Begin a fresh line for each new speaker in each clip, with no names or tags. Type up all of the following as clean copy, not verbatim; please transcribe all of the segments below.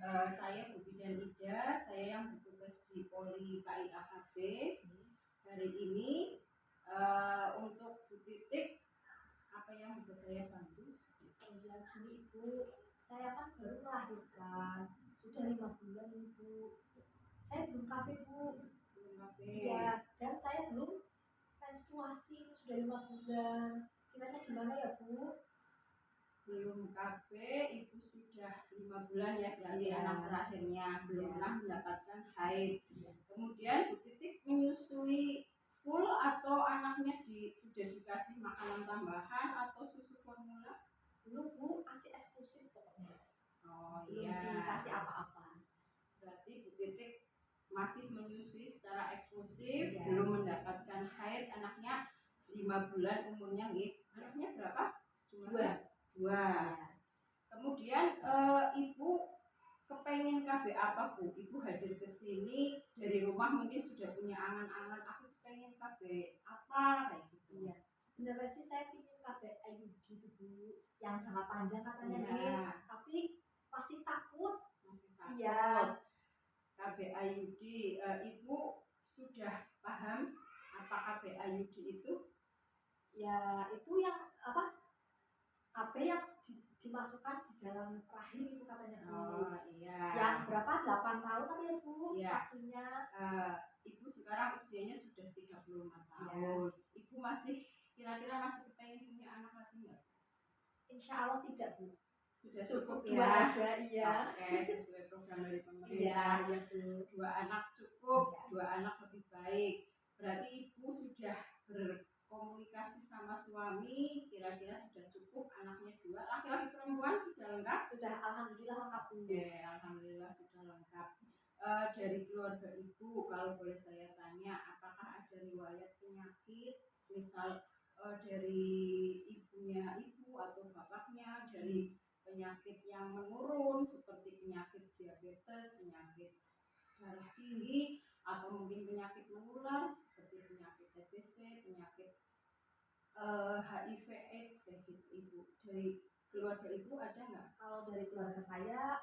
Saya Bu Bidan Ida, saya yang bertugas di Polri KIAKB. Hari ini untuk Bu Titik, apa yang bisa saya bantu?
Ya gini Ibu, saya kan baru melahirkan, sudah 5 bulan Ibu. Saya belum KB Bu.
Belum KB.
Iya, dan saya belum menstruasi, sudah 5 bulan. Kiranya gimana ya Bu?
Belum KB, Ibu sudah 5 bulan ya, berarti anak terakhirnya belum pernah mendapatkan haid. Kemudian Bu Titik menyusui full atau anaknya sudah dikasih makanan tambahan atau susu formula?
Belum Bu, masih eksklusif pokoknya.
Oh
Belum
iya.
dikasih apa-apa.
Berarti Bu Titik masih menyusui secara eksklusif, belum mendapatkan haid. Anaknya 5 bulan umurnya nih. Anaknya berapa? Dua. Kemudian Ibu kepengen KB apa Bu? Ibu hadir ke sini dari rumah mungkin sudah punya angan-angan, aku pengen KB apa kayak gitu.
Iya. Sebenarnya sih saya ingin KB IUD itu Bu, yang jangka panjang katanya nih, tapi masih takut. Iya.
KB IUD, Ibu sudah paham apa KB IUD itu?
Ya itu yang apa? KB yang dimasukkan di dalam rahim itu katanya Bu.
Oh iya.
Yang berapa? 8 tahun kan ya Bu?
Iya.
Waktunya.
Ibu sekarang usianya sudah 35 tahun. Ibu masih kira-kira masih kepengen punya anak lagi nggak?
Insya Allah tidak Bu.
Sudah cukup ya.
Dua aja, iya.
Oke, sesuai program dari pemerintah.
Iya, Bu.
2 anak cukup, 2 anak lebih baik. Berarti Ibu sudah berkomunikasi sama suami, kira-kira sudah cukup anaknya 2. Laki-laki perempuan sudah lengkap?
Sudah, alhamdulillah lengkap Bu.
Oke, alhamdulillah sudah lengkap. Dari keluarga Ibu, kalau boleh saya tanya, apakah ada riwayat penyakit, misal dari ibunya Ibu atau bapaknya, dari penyakit yang menurun seperti penyakit diabetes, penyakit darah tinggi, atau mungkin penyakit menular seperti penyakit TBC, penyakit HIV/AIDS kayak gitu Ibu. Dari keluarga Ibu ada nggak?
Kalau dari keluarga saya,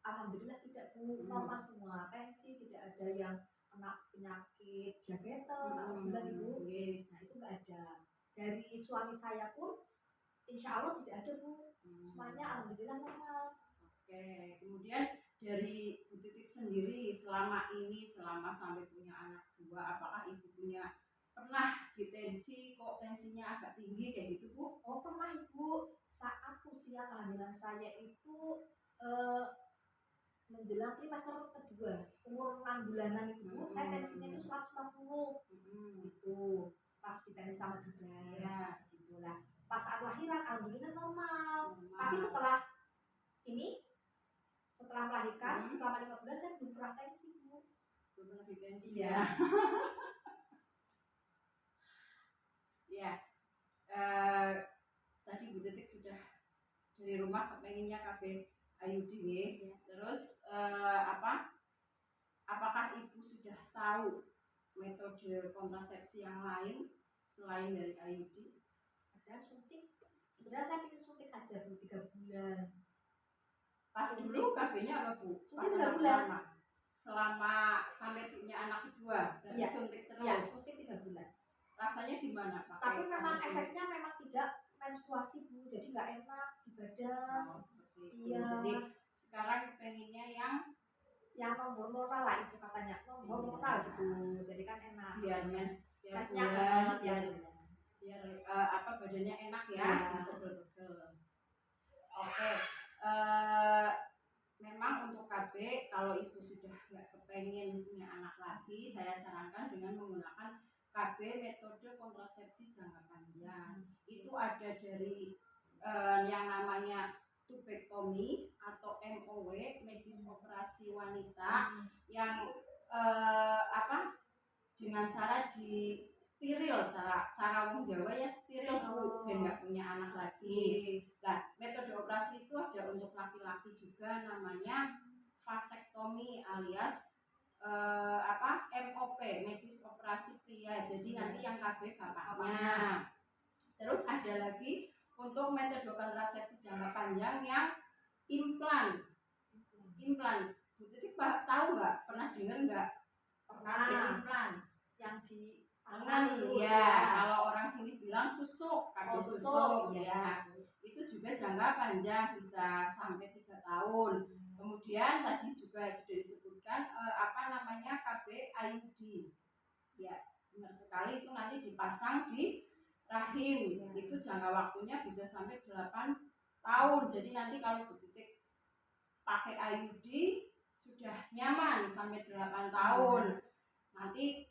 alhamdulillah tidak Bu, normal semua. Tensi tidak ada yang kena penyakit diabetes, alhamdulillah Ibu. Nah itu nggak ada. Dari suami saya pun, insya Allah tidak ada Bu. Semuanya alhamdulillah normal.
Oke, kemudian dari Bu Titik sendiri selama ini, selama sampai punya anak 2, apakah Ibu pernah ditensi kok tensinya agak tinggi kayak gitu Bu?
Oh pernah Ibu, saat usia kehamilan saya itu menjelang trimester kedua, umur 6 bulanan itu saya tensinya itu 140 itu pas ditensi sama bidan ya gitulah. Pas saat lahiran alhamdulillah normal. Tapi setelah melahirkan selama 5 bulan saya belum pernah tensi Bu.
Belum pernah ditensi ya. Ya, tadi Bu Titik sudah dari rumah kepenginnya KB IUD ya. Terus apakah Ibu sudah tahu metode kontrasepsi yang lain selain dari IUD?
Ada suntik. Sebenarnya saya ingin suntik aja Bu 3 bulan.
Pas dulu KB-nya apa Bu?
Suntik 3 bulan.
Selama sampai punya anak kedua, berarti suntik terus.
Iya, suntik 3 bulan.
Rasanya gimana Pak?
Tapi memang efeknya memang tidak menstruasi Bu, jadi nggak enak di badan.
Oh, seperti itu.
Iya.
Jadi sekarang pengennya yang
normal lah itu katanya, normal gitu. Jadi kan enak.
Biar mensnya biar badannya enak ya. Betul. Oke. Memang untuk KB kalau Ibu sudah nggak kepengen punya anak lagi, saya sarankan dengan menggunakan KB metode kontrasepsi jangka panjang. Itu ada dari yang namanya tubektomi atau MOW, medis operasi wanita, yang dengan cara di steril, cara wong Jawa ya steril Bu, biar nggak punya anak lagi. Nah, metode operasi itu ada untuk laki-laki juga, namanya vasektomi alias MOP, medis operasi pria. Jadi nanti yang KB bapaknya. Terus ada lagi untuk metode kontrasepsi jangka panjang yang implan implan. Bu Titik tahu nggak? Pernah dengar nggak? KB implan
yang di
tangan
itu
ya. Kalau orang sini bilang susuk, KB susuk ya. Itu juga jangka panjang bisa sampai 3 tahun. Kemudian tadi juga sudah disebutkan KB IUD. Ya, benar sekali, itu nanti dipasang di rahim. Itu jangka waktunya bisa sampai 8 tahun. Jadi nanti kalau Bu Titik pakai IUD sudah nyaman sampai 8 tahun. Nanti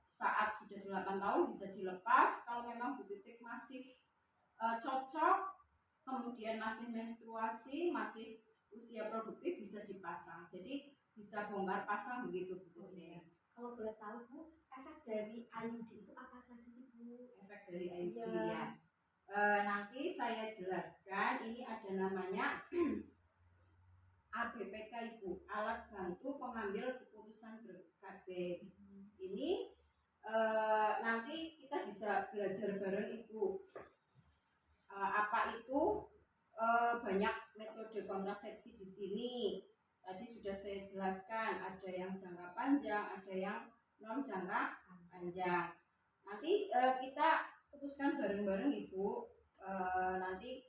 saat sudah 8 tahun bisa dilepas. Kalau memang Bu Titik masih cocok, kemudian masih menstruasi, masih usia produktif, bisa dipasang. Jadi bisa bongkar pasang begitu Bu Titik.
Kalau boleh tahu Bu, efek dari IUD itu apa saja sih Bu?
Efek dari IUD ya. Nanti saya jelaskan. Ini ada namanya ABPK Ibu, alat bantu pengambil keputusan ber-KB. Ini nanti kita bisa belajar bareng Ibu. Apa itu banyak metode kontrasepsi di sini. Tadi sudah saya jelaskan, ada yang jangka panjang, ada yang non jangka panjang. Nanti kita putuskan bareng-bareng Ibu. Nanti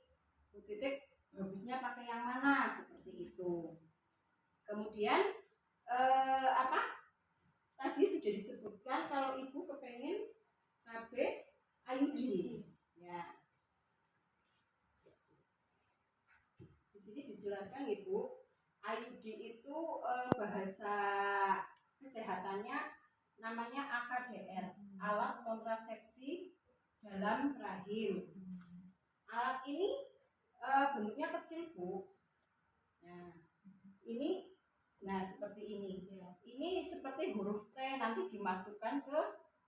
Bu Titik bagusnya pakai yang mana, seperti itu. Kemudian tadi sudah disebutkan kalau Ibu kepengen KB IUD ya. Di sini dijelaskan Ibu, IUD itu bahasa kesehatannya namanya AKDR, alat kontrasepsi dalam rahim. Alat ini bentuknya kecil Bu. Nah, seperti ini. Ini seperti huruf T, nanti dimasukkan ke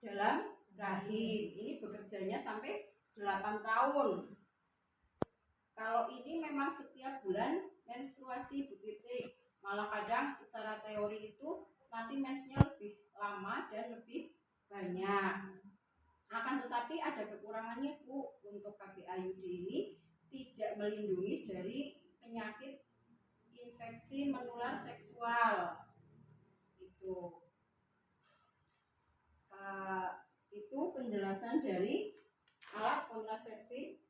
dalam rahim. Ini bekerjanya sampai 8 tahun. Kalau ini memang setiap bulan menstruasi Bu Titik. Malah kadang secara teori itu nanti mensnya lebih lama dan lebih banyak. Akan tetapi ada kekurangannya Bu, untuk KB IUD ini tidak melindungi dari penyakit infeksi menular seksual. Itu penjelasan dari alat kontrasepsi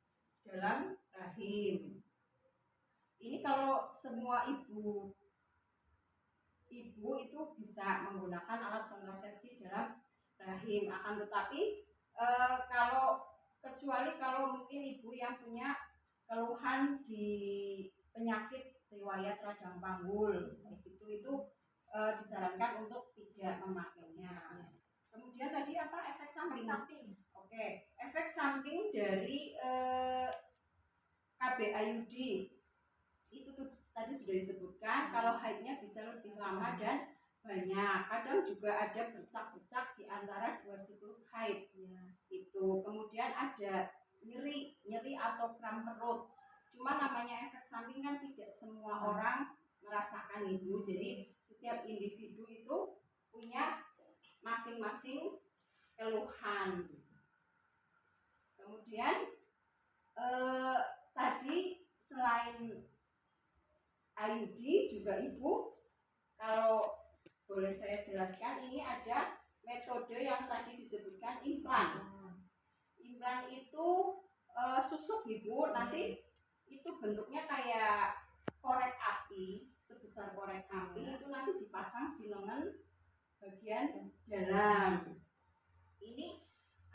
dalam rahim. Ini kalau semua ibu itu bisa menggunakan alat kontrasepsi dalam rahim. Akan tetapi kecuali kalau mungkin ibu yang punya keluhan di penyakit riwayat radang panggul, itu disarankan untuk tidak memakainya. Kemudian tadi apa, efek samping? Oke, efek samping dari KB IUD itu tadi sudah disebutkan, kalau haidnya bisa lebih lama dan banyak. Kadang juga ada bercak-bercak di antara 2 siklus haid. Itu kemudian ada nyeri atau kram perut. Cuma namanya efek samping kan tidak semua orang merasakan Ibu. Jadi setiap individu itu punya masing-masing keluhan. Kemudian tadi selain IUD juga Ibu, kalau boleh saya jelaskan, ini ada metode yang tadi disebutkan implan. Implan itu susuk Ibu, nanti itu bentuknya kayak korek api, sebesar korek api, itu nanti dipasang di lengan bagian dalam. Ini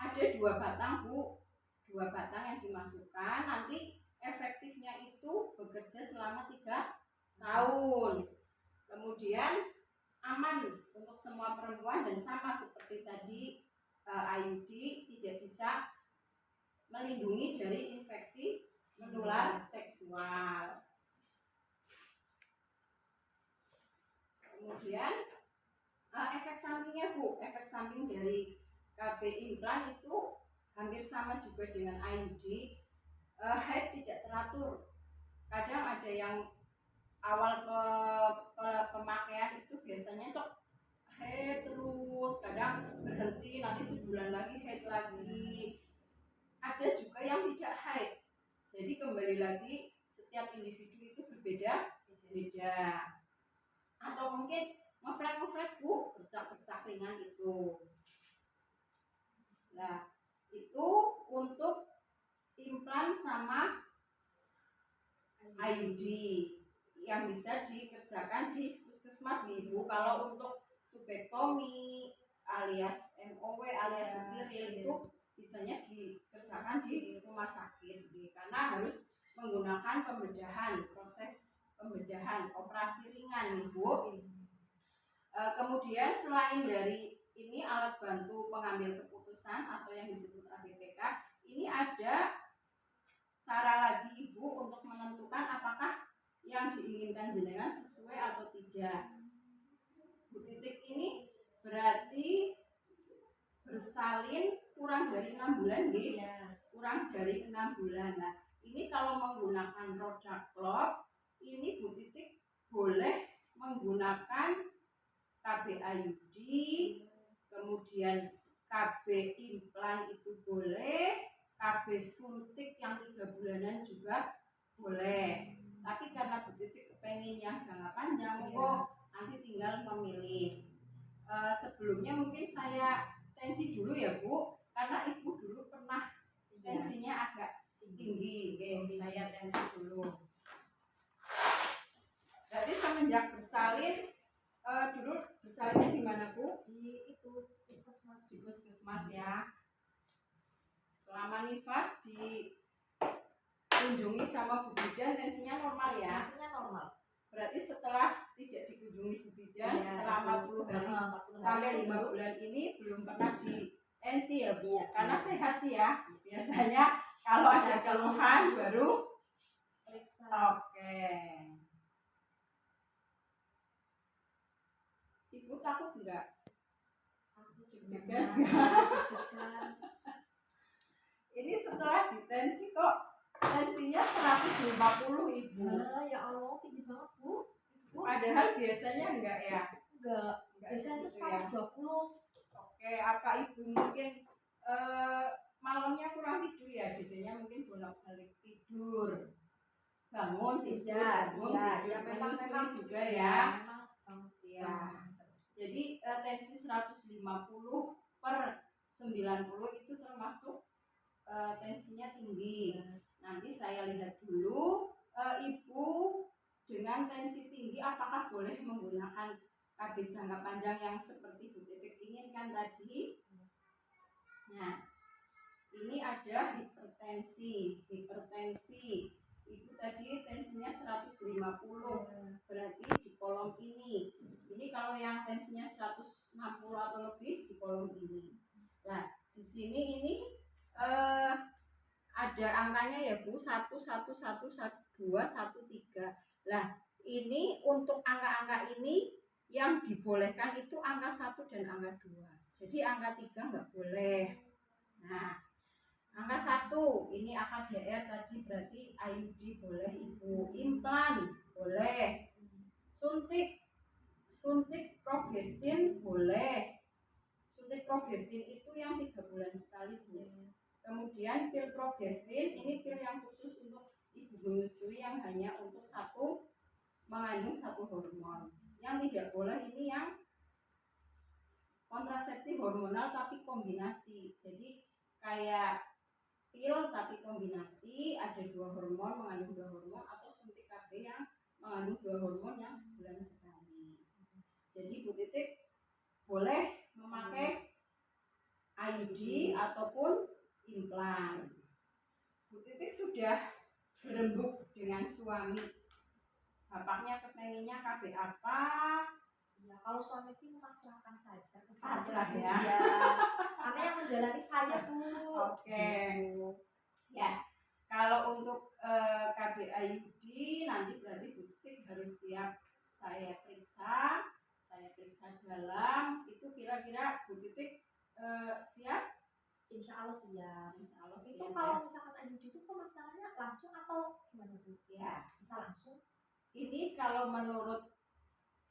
ada 2 batang Bu, 2 batang yang dimasukkan, nanti efektifnya itu bekerja selama 3 tahun. Kemudian aman untuk semua perempuan dan sama seperti tadi IUD, tidak bisa melindungi dari infeksi menular seksual. Kemudian efek sampingnya Bu, efek samping dari KB implan itu hampir sama juga dengan IUD. Haid tidak teratur. Kadang ada yang awal pemakaian itu biasanya haid terus, kadang berhenti, nanti sebulan lagi haid lagi. Ada juga yang tidak haid. Jadi kembali lagi, setiap individu itu berbeda. atau mungkin ngeflek Bu, bercak-bercak ringan itu. Nah, itu untuk implan sama IUD yang bisa dikerjakan di puskesmas Ibu. Kalau untuk tubektomi alias MOW alias steril itu bisanya dikerjakan di rumah sakit karena harus menggunakan pembedahan, proses pembedahan, operasi ringan Ibu. Kemudian selain dari ini alat bantu pengambil keputusan atau yang disebut ABPK, ini ada cara lagi Ibu untuk menentukan apakah yang diinginkan jenengan sesuai atau tidak. Bu Titik ini berarti bersalin kurang dari 6 bulan kurang dari 6 bulan. Nah, ini kalau menggunakan roda clock, ini Bu Titik boleh menggunakan KB IUD, kemudian KB implan itu boleh, KB suntik yang 3 bulanan juga boleh. Tapi karena Bu Titik kepengen yang jangka panjang, nanti tinggal memilih. Sebelumnya mungkin saya tensi dulu ya Bu, karena Ibu dulu pernah tensinya agak tinggi. Saya tensi dulu. Berarti semenjak bersalin, dulu bersalinnya di mana Bu?
Di itu puskesmas.
Di puskesmas ya. Selama nifas dikunjungi sama Bu Bidan, tensinya normal ya?
Tensinya normal.
Berarti setelah tidak dikunjungi Bu Bidan setelah 40 hari sampai 5 bulan ini belum pernah di tensi ya Bu? Karena sehat sih ya. Biasanya kalau ada keluhan baru
periksa.
Oke. Ibu takut enggak?
Aku
juga. Ini setelah ditensi kok tensinya 150 Ibu.
Ya Allah, tinggi banget Bu.
Padahal biasanya enggak ya?
Enggak. Biasanya itu 120.
Oke, apa Ibu mungkin malamnya kurang tidur ya? Dedenya mungkin bolak-balik tidur. Bangun tidur, menyusui juga ya. Ya. Jadi tensi 150 per 90 itu termasuk tensinya tinggi. Nanti saya lihat dulu Ibu dengan tensi tinggi apakah boleh menggunakan KB jangka panjang yang seperti Bu Titik inginkan tadi. Nah, ini ada hipertensi. Ibu tadi tensinya 150, berarti di kolom ini. Ini kalau yang tensinya 160 atau lebih di kolom ini. Nah, di sini ini ada angkanya ya Bu, 1, 1, 1, 2, 1, 3. Nah, ini untuk angka-angka ini yang dibolehkan itu angka 1 dan angka 2. Jadi angka 3 nggak boleh. Nah, angka 1 ini AKDR tadi berarti IUD boleh Ibu. Implan boleh. Suntik progestin boleh. Suntik progestin itu yang 3 bulan sekali Bu. Kemudian pil progestin ini pil yang khusus untuk ibu menyusui yang hanya untuk mengandung satu hormon. Yang tidak boleh ini yang kontrasepsi hormonal tapi kombinasi. Jadi kayak pil tapi kombinasi, ada 2 hormon, mengandung 2 hormon, atau suntik KB yang mengandung 2 hormon yang sebulan sekali. Jadi Bu Titik boleh memakai IUD ataupun implan. Bu Titik sudah berembuk dengan suami. Bapaknya kepenginnya KB apa?
Ya, kalau suami sih memasrahkan saja.
Pasrah ya.
Karena yang menjalani saya Bu.
Oke. Ya, kalau untuk KB IUD nanti berarti Bu Titik harus siap saya periksa dalam. Itu kira-kira Bu Titik siap?
Insya Allah siap. Itu
siap,
kalau
ya.
misalkan IUD itu pemasangannya langsung atau gimana Bu?
Ya,
bisa langsung.
Ini kalau menurut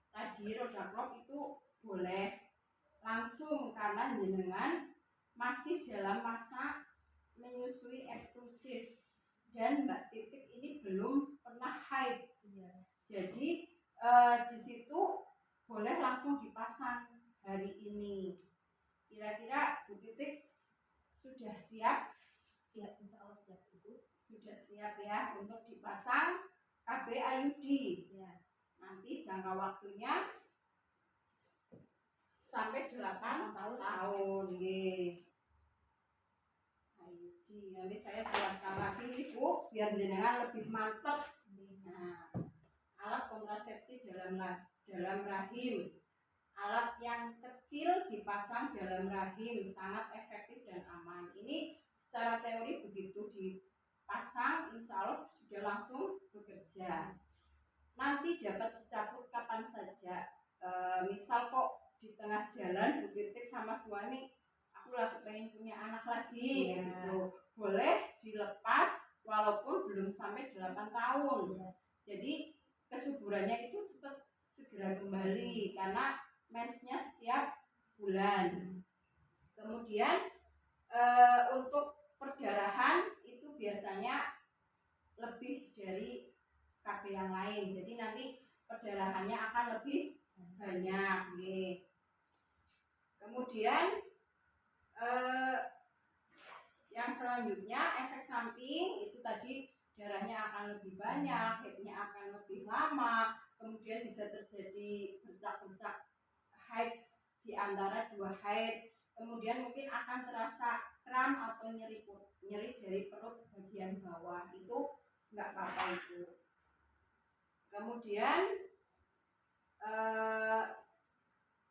tadi roda clock itu boleh langsung karena jenengan masih dalam masa menyusui eksklusif dan Mbak Titik ini belum pernah haid.
Iya.
Jadi di situ boleh langsung dipasang hari ini. Kira-kira Bu Titik sudah siap?
Ya, insya Allah siap Ibu.
Sudah siap ya untuk dipasang KB IUD.
Ya.
Nanti jangka waktunya sampai 8 tahun. IUD. Nanti saya jelaskan lagi Ibu biar jenengan lebih mantap. Nah, alat kontrasepsi dalam rahim. Alat yang kecil dipasang dalam rahim sangat efektif dan aman. Ini secara teori begitu dipasang, insya Allah sudah langsung bekerja. Nanti dapat dicabut kapan saja. Misal kok di tengah jalan Bu Titik sama suami, aku lagi pengen punya anak lagi, gitu, boleh dilepas walaupun belum sampai 8 tahun. Jadi kesuburannya itu cepat segera kembali karena mensnya setiap bulan. Kemudian untuk perdarahan itu biasanya lebih dari KB yang lain, jadi nanti perdarahannya akan lebih banyak. Kemudian yang selanjutnya efek samping itu tadi darahnya akan lebih banyak, headnya akan lebih lama, kemudian bisa terjadi bercak-bercak haid di antara 2 haid, kemudian mungkin akan terasa kram atau nyeri dari perut bagian bawah, itu nggak apa-apa itu. Kemudian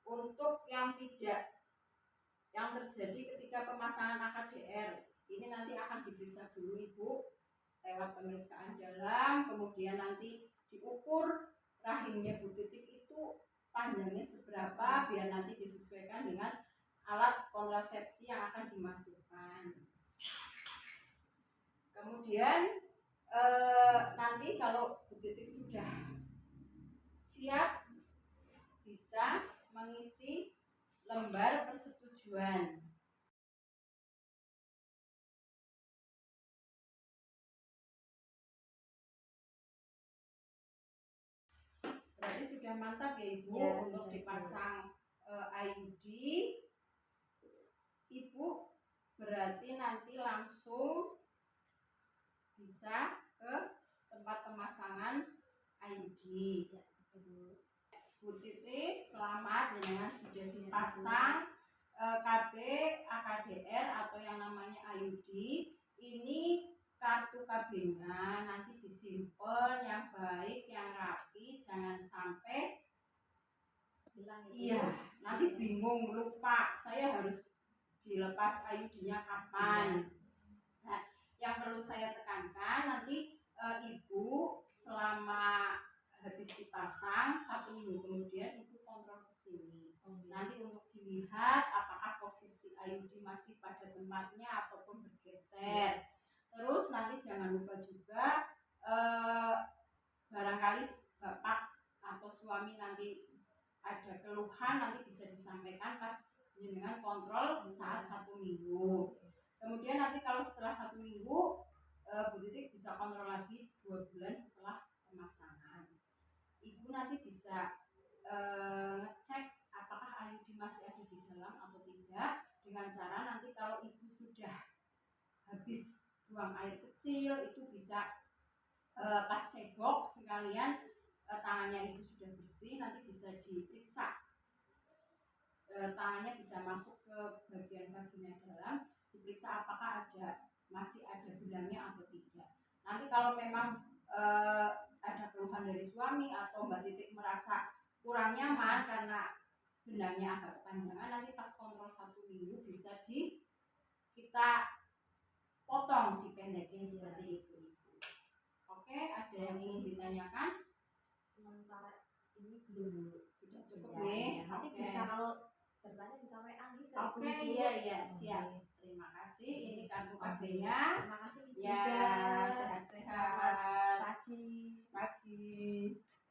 untuk yang terjadi ketika pemasangan AKDR ini nanti akan diperiksa dulu Ibu lewat pemeriksaan dalam, kemudian nanti diukur rahimnya Bu Titik itu panjangnya seberapa biar nanti disesuaikan dengan alat kontrasepsi yang akan dimasukkan. Kemudian nanti kalau Bu Titik sudah siap bisa mengisi lembar persetujuan. Berarti sudah mantap ya Ibu ya, untuk dipasang IUD. Ibu berarti nanti langsung bisa ke tempat pemasangan IUD. Bu Titik, selamat dengan sudah dipasang KB AKDR atau yang namanya IUD. Ini kartu KB-nya nanti disimpan yang baik, yang rapi, jangan sampai hilang. Iya, nanti bingung, lupa saya harus dilepas IUD-nya kapan. Nah, yang perlu saya tekankan nanti Ibu selama habis dipasang 1 minggu kemudian Ibu kontrol ke sini. Nanti untuk dilihat apakah posisi IUD masih pada tempatnya ataupun bergeser. Terus nanti jangan lupa juga barangkali bapak atau suami nanti ada keluhan nanti bisa disampaikan pas dengan kontrol saat 1 minggu. Kemudian nanti kalau setelah 1 minggu Bu Titik bisa kontrol lagi 2 bulan setelah pemasangan. Ibu nanti bisa ngecek apakah IUD masih ada di dalam atau tidak dengan cara nanti kalau Ibu sudah habis buang air kecil itu bisa pas cebok sekalian tangannya Ibu sudah bersih, nanti bisa diperiksa tangannya bisa masuk ke bagian vagina dalam, diperiksa apakah masih ada benangnya atau tidak. Nanti kalau memang ada keluhan dari suami atau Mbak Titik merasa kurang nyaman karena benangnya agak kepanjangan, nanti pas kontrol 1 minggu bisa kita potong, dipendekin seperti itu. Oke, ada yang ingin ditanyakan?
Sementara ini belum,
sudah cukup nih.
Nanti bisa kalau bertanya bisa WA gitu.
Oke, iya siap. Terima kasih. Ini kartu KB-nya.
Terima kasih.